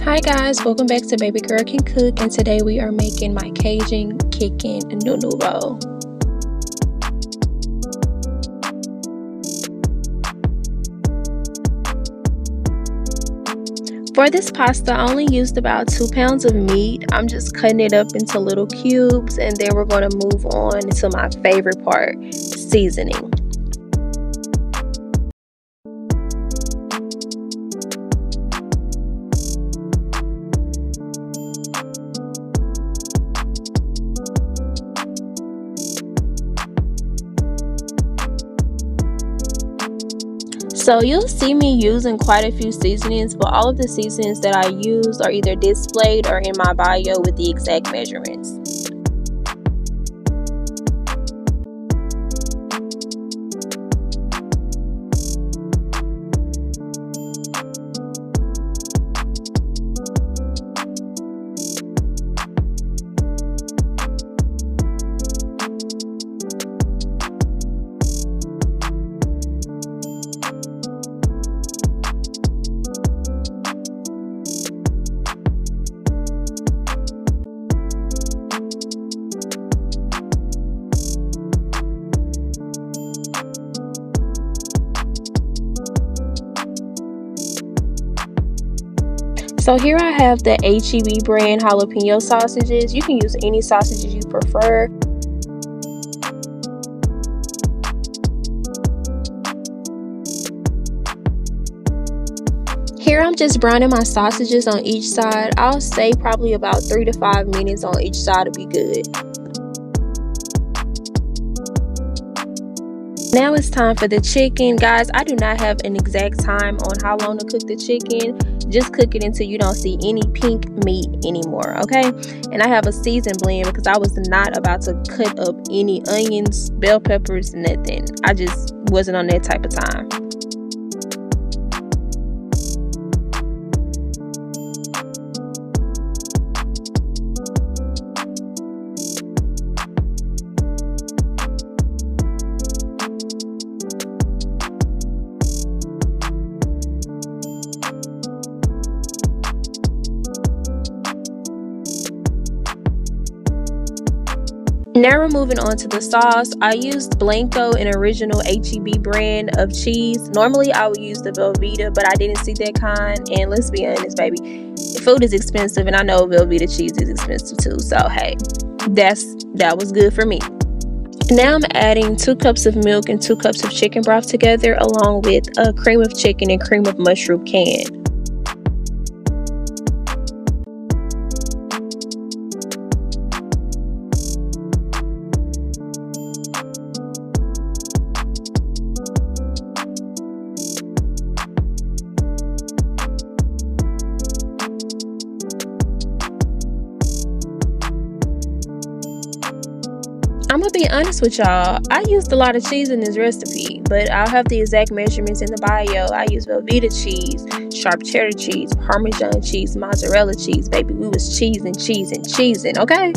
Hi guys, welcome back to Baby Girl Can Cook, and today we are making my Cajun kicking NooNoo roll. For this pasta, I only used about 2 pounds of meat. I'm just cutting it up into little cubes, and then we're going to move on to my favorite part, seasoning. So you'll see me using quite a few seasonings, but all of the seasonings that I use are either displayed or in my bio with the exact measurements. So here I have the HEB brand jalapeno sausages. You can use any sausages you prefer. Here I'm just browning my sausages on each side. I'll say probably about 3 to 5 minutes on each side to be good. Now it's time for the chicken. Guys, I do not have an exact time on how long to cook the chicken. Just cook it until you don't see any pink meat anymore, okay? And I have a seasoned blend because I was not about to cut up any onions, bell peppers, nothing. I just wasn't on that type of time. Now we're moving on to the sauce. I used Blanco, an original HEB brand of cheese. Normally I would use the Veleevetta, but I didn't see that kind. And let's be honest, baby, food is expensive, and I know Veleevetta cheese is expensive too. So hey, that was good for me. Now I'm adding 2 cups of milk and 2 cups of chicken broth together, along with a cream of chicken and cream of mushroom can. I'm gonna be honest with y'all, I used a lot of cheese in this recipe, but I'll have the exact measurements in the bio. I used Veleevetta cheese, sharp cheddar cheese, Parmesan cheese, Mozzerlla cheese. Baby, we was cheesing, okay?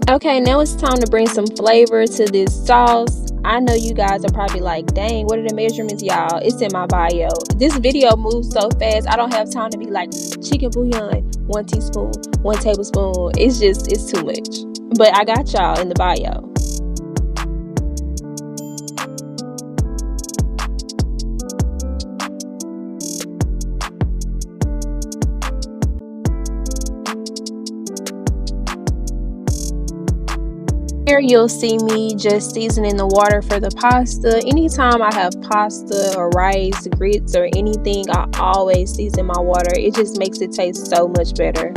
Okay, now it's time to bring some flavor to this sauce. I know you guys are probably like, dang, what are the measurements, y'all? It's in my bio. This video moves so fast, I don't have time to be like, chicken bouillon, 1 teaspoon, 1 tablespoon. It's too much. But I got y'all in the bio. Here you'll see me just seasoning the water for the pasta. Anytime I have pasta or rice, grits, or anything, I always season my water. It just makes it taste so much better.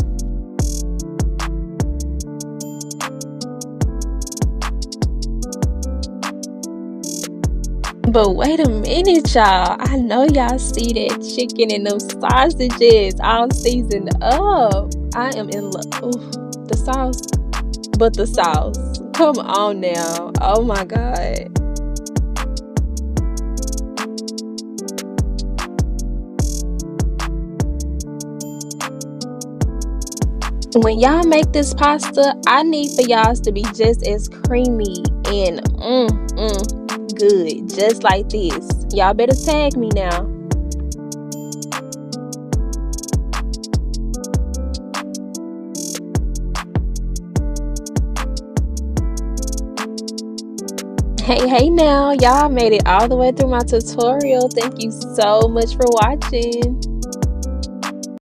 But wait a minute, y'all. I know y'all see that chicken and them sausages all seasoned up. I am in love. Ooh, the sauce. But the sauce. Come on now. Oh my God. When y'all make this pasta, I need for y'all to be just as creamy and good, just like this. Y'all better tag me now. Hey now, y'all made it all the way through my tutorial. Thank you so much for watching.